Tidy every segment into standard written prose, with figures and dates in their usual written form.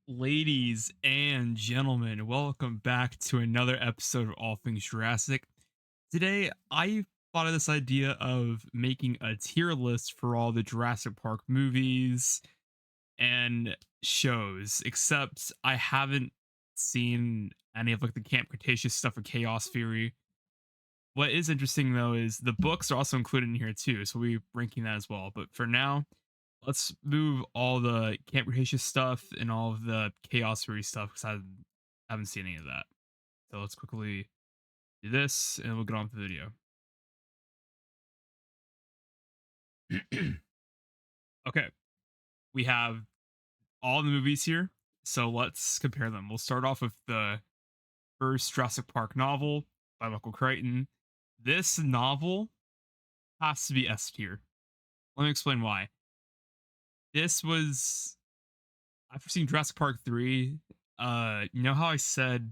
Ladies and gentlemen, welcome back to another episode of All Things Jurassic. Today, I thought of this idea of making a tier list for all the Jurassic Park movies and shows, except I haven't seen any of like the Camp Cretaceous stuff or Chaos Theory. What is interesting though is the books are also included in here too, so we're ranking that as well. But for now, let's move all the Camp Cretaceous stuff and all of the Chaos Theory stuff because I haven't seen any of that. So let's quickly do this and we'll get on with the video. Okay, we have all the movies here, so let's compare them. We'll start off with the first Jurassic Park novel by Michael Crichton. This novel has to be S tier. Let me explain why. This was after seeing Jurassic Park 3, you know how I said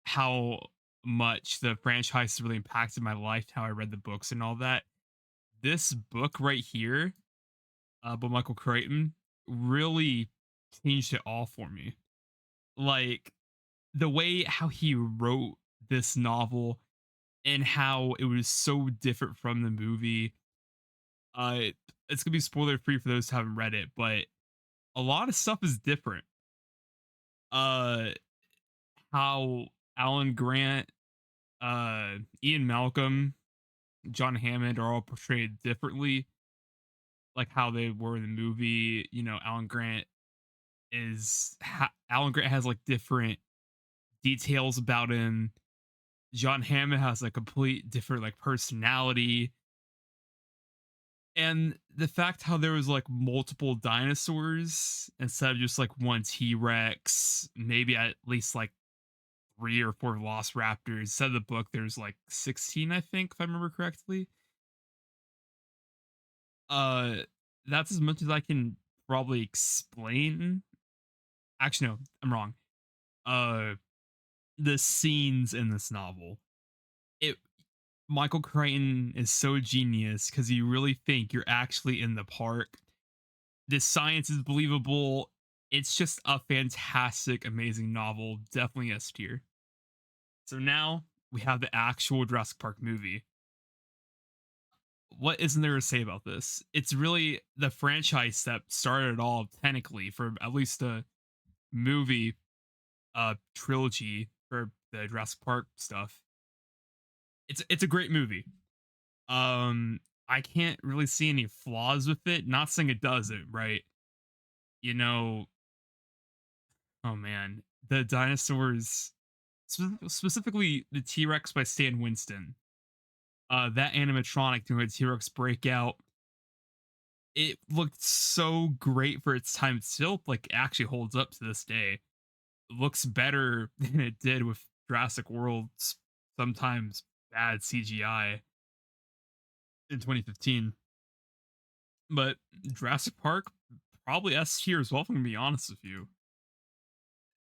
how much the franchise really impacted my life, how I read the books and all that. This book right here, by Michael Crichton, really changed it all for me. Like the way how he wrote this novel and how it was so different from the movie. Uh, it's gonna be spoiler free for those who haven't read it, but a lot of stuff is different. Uh, how Alan Grant, Ian Malcolm, John Hammond are all portrayed differently, like how they were in the movie. You know, Alan Grant has like different details about him. John Hammond has a complete different like personality, and the fact how there was like multiple dinosaurs instead of just like one T Rex, maybe at least like three or four Velociraptors. Instead of the book, there's like 16, I think, if I remember correctly. Uh, that's as much as I can probably explain. Actually, no, I'm wrong. Uh, the scenes in this novel, it Michael Crichton is so genius because you really think you're actually in the park. The science is believable. It's just a fantastic, amazing novel. Definitely S tier. So now we have the actual Jurassic Park movie. What isn't there to say about this? It's really the franchise that started it all, technically, for at least the movie trilogy for the Jurassic Park stuff. It's a great movie. Um I can't really see any flaws with it. Not saying it doesn't, right? You know, oh man, the dinosaurs, specifically the T-Rex by Stan Winston. That animatronic doing a T-Rex breakout, it looked so great for its time. It still like actually holds up to this day. It looks better than it did with Jurassic World's sometimes bad CGI in 2015. But Jurassic Park, probably S tier as well, if I'm gonna be honest with you.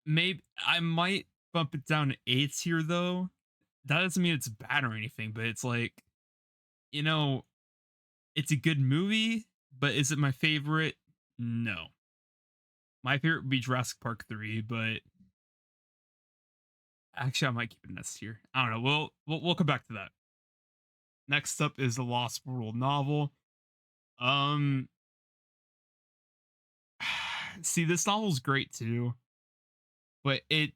Maybe I might bump it down to A tier though. That doesn't mean it's bad or anything, but it's like, you know, it's a good movie, but is it my favorite? No. My favorite would be Jurassic Park 3, but actually I might keep it in S tier. I don't know. We'll come back to that. Next up is the Lost World novel. Um see, this novel's great too, but it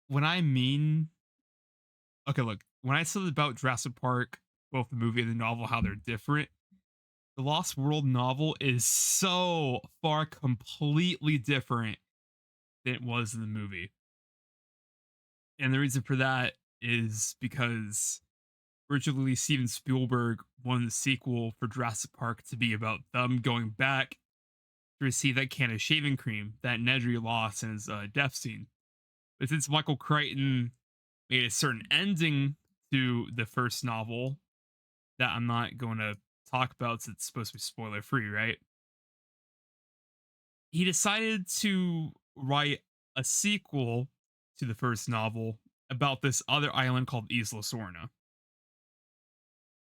when I mean okay, look, when I said about Jurassic Park, both the movie and the novel, how they're different, the Lost World novel is so far completely different than it was in the movie. And the reason for that is because originally Steven Spielberg wanted the sequel for Jurassic Park to be about them going back to receive that can of shaving cream that Nedry lost in his death scene. But since Michael Crichton made a certain ending to the first novel that I'm not going to talk about since it's supposed to be spoiler free, right? He decided to write a sequel to the first novel about this other island called Isla Sorna.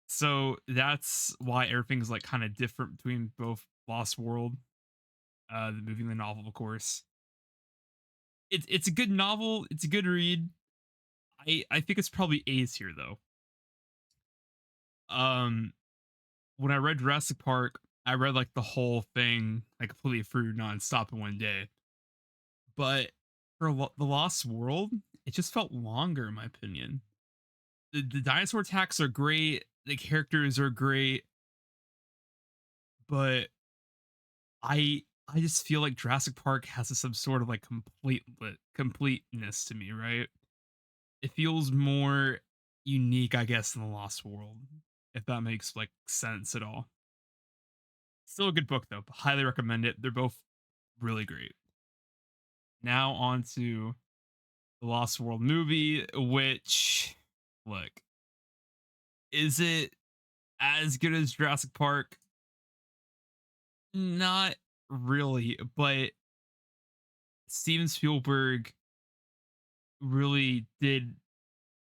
So that's why everything's like kind of different between both Lost World, the movie and the novel, of course. It's a good novel. It's a good read. I think it's probably A tier though. Um, when I read Jurassic Park, I read like the whole thing, like completely through nonstop in one day. But for the Lost World, it just felt longer, in my opinion. The dinosaur attacks are great. The characters are great, but I just feel like Jurassic Park has some sort of like completeness to me, right? It feels more unique, I guess, than the Lost World, if that makes like sense at all. Still a good book though. Highly recommend it. They're both really great. Now on to the Lost World movie, which look, is it as good as Jurassic Park? Not really, but Steven Spielberg really did.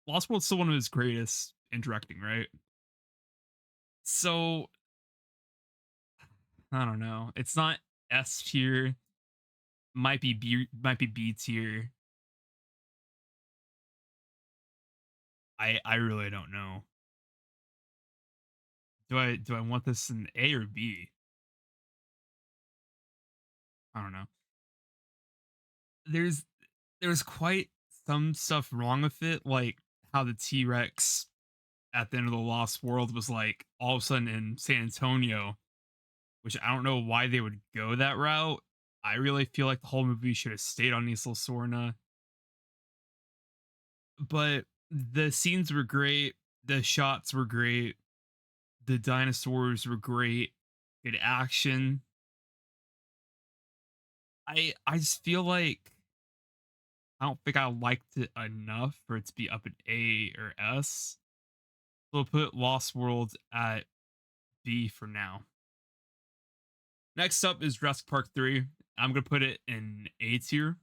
Lost World's still one of his greatest in directing, right? So I don't know. It's not S tier. Might be B tier. I really don't know. Do I want this in A or B? I don't know. There's there's quite some stuff wrong with it, like how the T Rex at the end of the Lost World was like all of a sudden in San Antonio, which I don't know why they would go that route. I really feel like the whole movie should have stayed on Isla Sorna, but the scenes were great, the shots were great, the dinosaurs were great, good action. I just feel like I don't think I liked it enough for it to be up at A or S. So we'll put Lost World at B for now. Next up is Jurassic Park 3. I'm gonna put it in A tier.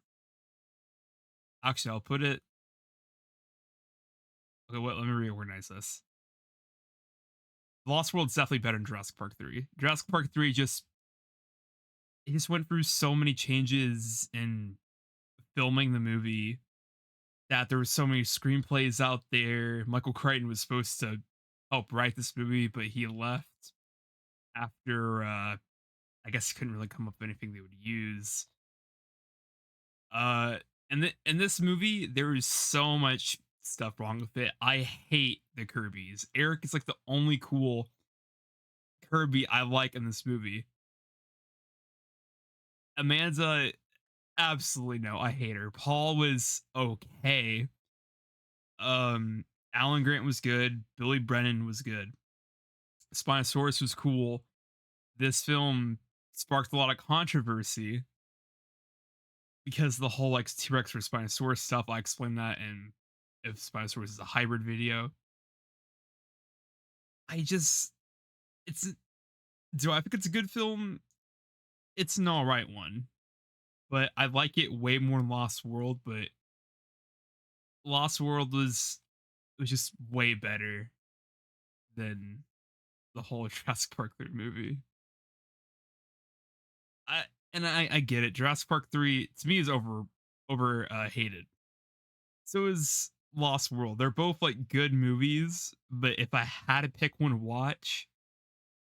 Actually, I'll put it. Okay, wait, let me reorganize this. Lost World's definitely better than Jurassic Park 3. Jurassic Park 3 just it just went through so many changes in filming the movie that there were so many screenplays out there. Michael Crichton was supposed to help write this movie, but he left after I guess he couldn't really come up with anything they would use. Uh in this movie, there is so much stuff wrong with it. I hate the Kirby's. Eric is like the only cool Kirby I like in this movie. Amanda, absolutely no. I hate her. Paul was okay. Um, Alan Grant was good. Billy Brennan was good. Spinosaurus was cool. This film sparked a lot of controversy because the whole like T Rex versus Spinosaurus stuff. I explained that in if Spinosaurus is a hybrid video. I just it's do I think it's a good film? It's an alright one, but I like it way more than Lost World. But Lost World was just way better than the whole Jurassic Park 3 movie. I I get it. Jurassic Park 3 to me is over hated. So is Lost World. They're both like good movies, but if I had to pick one to watch,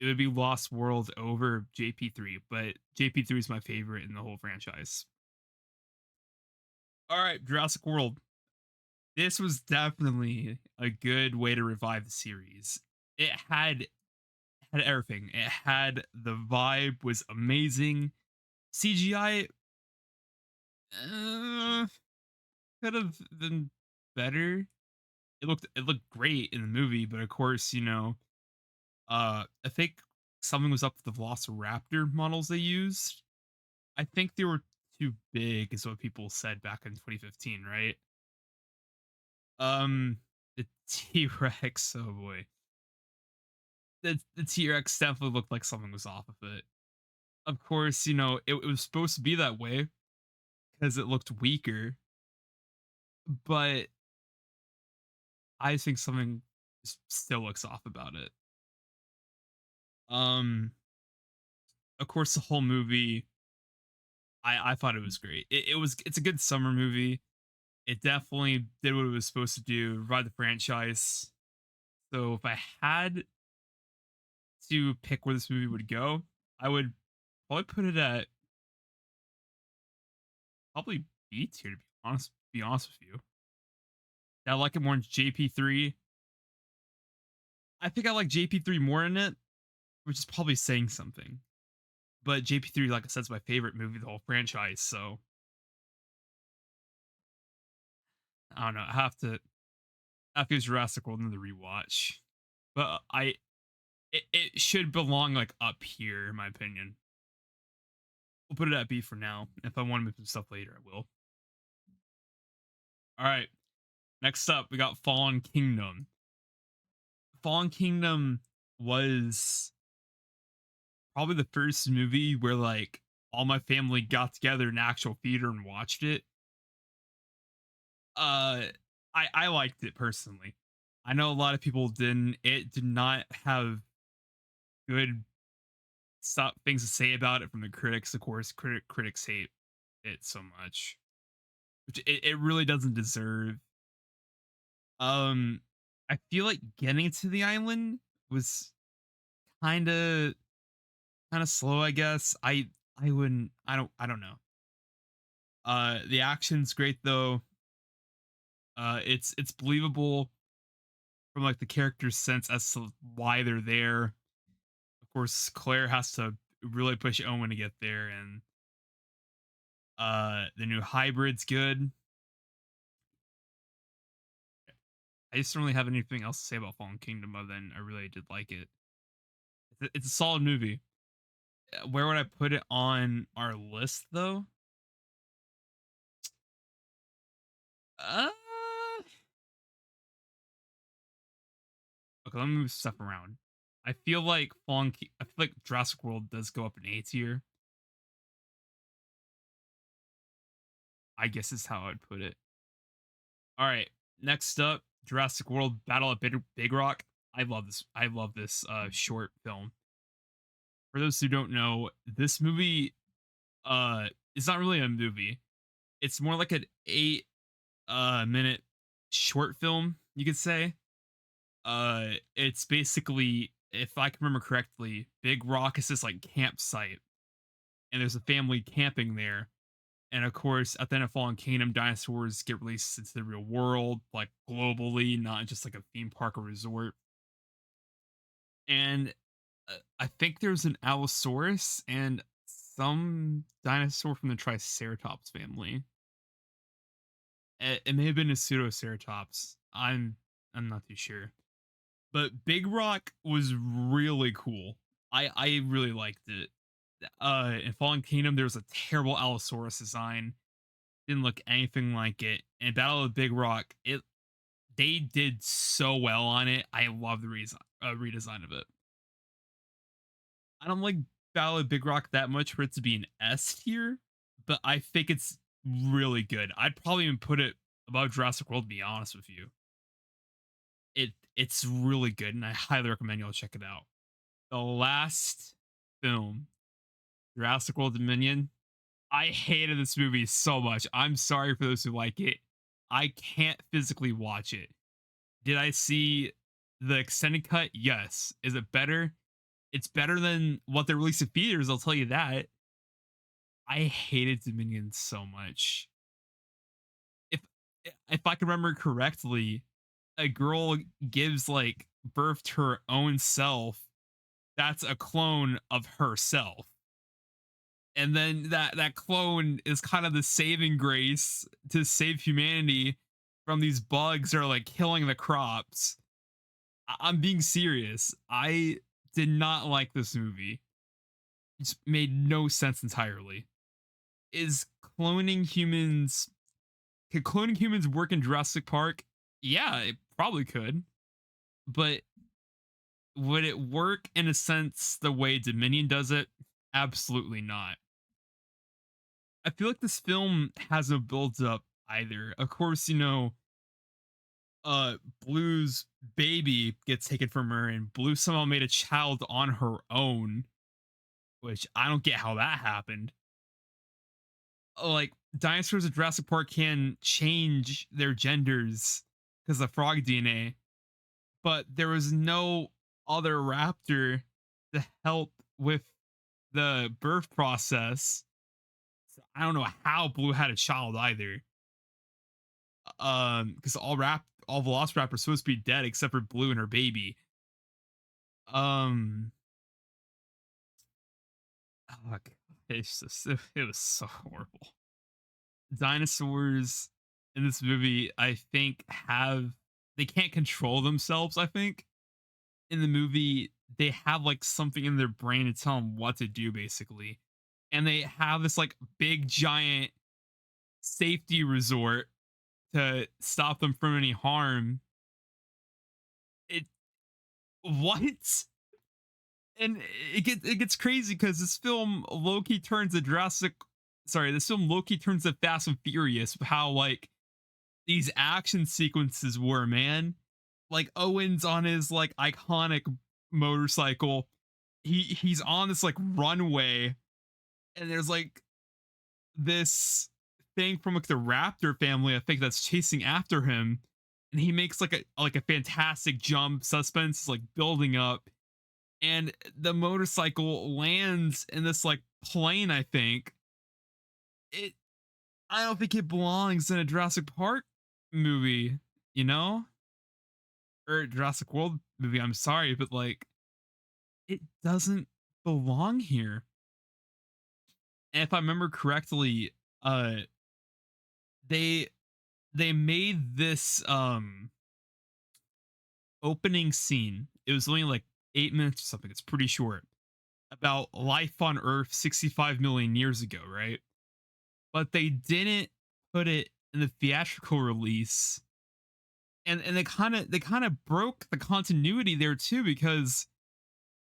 it would be Lost World over JP3, but JP3 is my favorite in the whole franchise. All right, Jurassic World. This was definitely a good way to revive the series. It had everything. It had the vibe was amazing. CGI could have been better. It looked great in the movie, but of course, I think something was up with the Velociraptor models they used. I think they were too big, is what people said back in 2015, right? Um, the T Rex. Oh boy, the T Rex definitely looked like something was off of it. Of course, it was supposed to be that way because it looked weaker, but I think something still looks off about it. Um, of course, the whole movie. I thought it was great. It's a good summer movie. It definitely did what it was supposed to do, revive the franchise. So if I had to pick where this movie would go, I would probably put it at probably B tier, to be honest with you. I like it more than JP3. I think I like JP3 more in it, which is probably saying something. But JP3, like I said, is my favorite movie of the whole franchise. So I don't know. I have to use Jurassic World in the rewatch. But it should belong like up here, in my opinion. We'll put it at B for now. If I want to move some stuff later, I will. All right. Next up, we got Fallen Kingdom. Fallen Kingdom was probably the first movie where like all my family got together in actual theater and watched it. Uh I liked it personally. I know a lot of people didn't. It did not have good things to say about it from the critics. Of course, critics hate it so much, which it really doesn't deserve. Um, I feel like getting to the island was kind of slow. I guess I wouldn't. I don't know. The action's great though. It's believable from like the character's sense as to why they're there. Of course, Claire has to really push Owen to get there, and the new hybrid's good. I just don't really have anything else to say about Fallen Kingdom other than I really did like it. It's a solid movie. Where would I put it on our list though? Uh, okay, let me move stuff around. I feel like Jurassic World does go up in A tier. I guess is how I'd put it. All right, next up, Jurassic World Battle at Big Rock. I love this short film. For those who don't know, this movie it's not really a movie. It's more like an 8 minute short film, you could say. It's basically, if I can remember correctly, Big Rock is this like campsite, and there's a family camping there. And of course, at the end of Fallen Kingdom, dinosaurs get released into the real world, like globally, not just like a theme park or resort. And I think there's an Allosaurus and some dinosaur from the Triceratops family. It may have been a Pseudoceratops. I'm not too sure. But Big Rock was really cool. I really liked it. In Fallen Kingdom, there was a terrible Allosaurus design. Didn't look anything like it. And Battle of Big Rock, it they did so well on it. I love the redesign of it. I don't like Battle of Big Rock that much for it to be an S tier, but I think it's really good. I'd probably even put it above Jurassic World, to be honest with you. It's really good, and I highly recommend y'all check it out. The last film, Jurassic World Dominion. I hated this movie so much. I'm sorry for those who like it. I can't physically watch it. Did I see the extended cut? Yes. Is it better? It's better than what they released in theaters, I'll tell you that. I hated Dominion so much. If if I can remember correctly, a girl gives like birth to her own self. That's a clone of herself. And then that clone is kind of the saving grace to save humanity from these bugs that are like killing the crops. I'm being serious. I did not like this movie. It just made no sense entirely. Is cloning humans Could cloning humans work in Jurassic Park? Yeah, it probably could. But would it work in a sense the way Dominion does it? Absolutely not. I feel like this film has no build up either. Of course, Blue's baby gets taken from her, and Blue somehow made a child on her own, which I don't get how that happened. like dinosaurs in Jurassic Park can change their genders because of frog DNA, but there was no other raptor to help with the birth process. So I don't know how Blue had a child either. Because all Velociraptors are supposed to be dead except for Blue and her baby. Um, oh my God. It was so horrible. Dinosaurs in this movie, I think, they can't control themselves. I think in the movie they have like something in their brain to tell them what to do, basically, and they have this like big giant safety resort to stop them from any harm. It what? And it gets crazy because this film Loki turns to Fast and Furious. How like these action sequences were, man. Like Owen's on his like iconic motorcycle. He's on this like runway, and there's like this thing from like the Raptor family, I think, that's chasing after him. And he makes like a fantastic jump. Suspense is like building up, and the motorcycle lands in this like plane. I think it. I don't think it belongs in a Jurassic Park movie, you know, or Jurassic World movie. I'm sorry, but like it doesn't belong here. And if I remember correctly, uh, they they made this opening scene. It was only like 8 minutes or something. It's pretty short, about life on Earth 65 million years ago, right? But they didn't put it in the theatrical release, and they kind of broke the continuity there too, because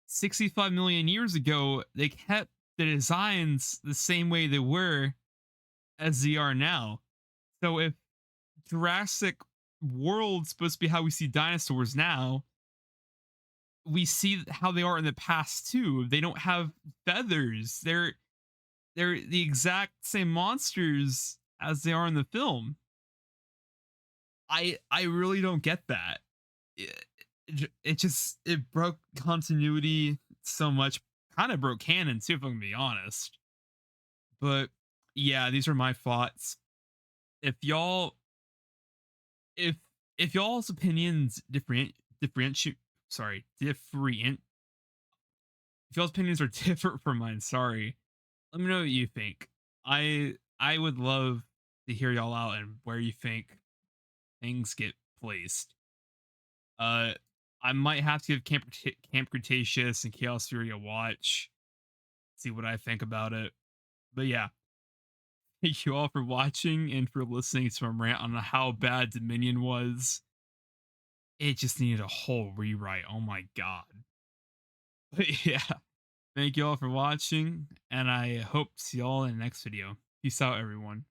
65 million years ago they kept the designs the same way they were as they are now. So if Jurassic World's supposed to be how we see dinosaurs now, we see how they are in the past too. They don't have feathers. They're the exact same monsters as they are in the film. I really don't get that. It just it broke continuity so much. Kind of broke canon too, if I'm gonna be honest. But yeah, these are my thoughts. If y'all if if y'all's opinions differentiate different if y'all's opinions are different from mine, sorry, let me know what you think. I would love to hear y'all out and where you think things get placed. Uh, I might have to give Camp Cretaceous and Chaos Fury a watch, see what I think about it. But yeah, thank you all for watching and for listening to my rant on how bad Dominion was. It just needed a whole rewrite. Oh my god. But yeah, thank you all for watching, and I hope to see y'all in the next video. Peace out, everyone.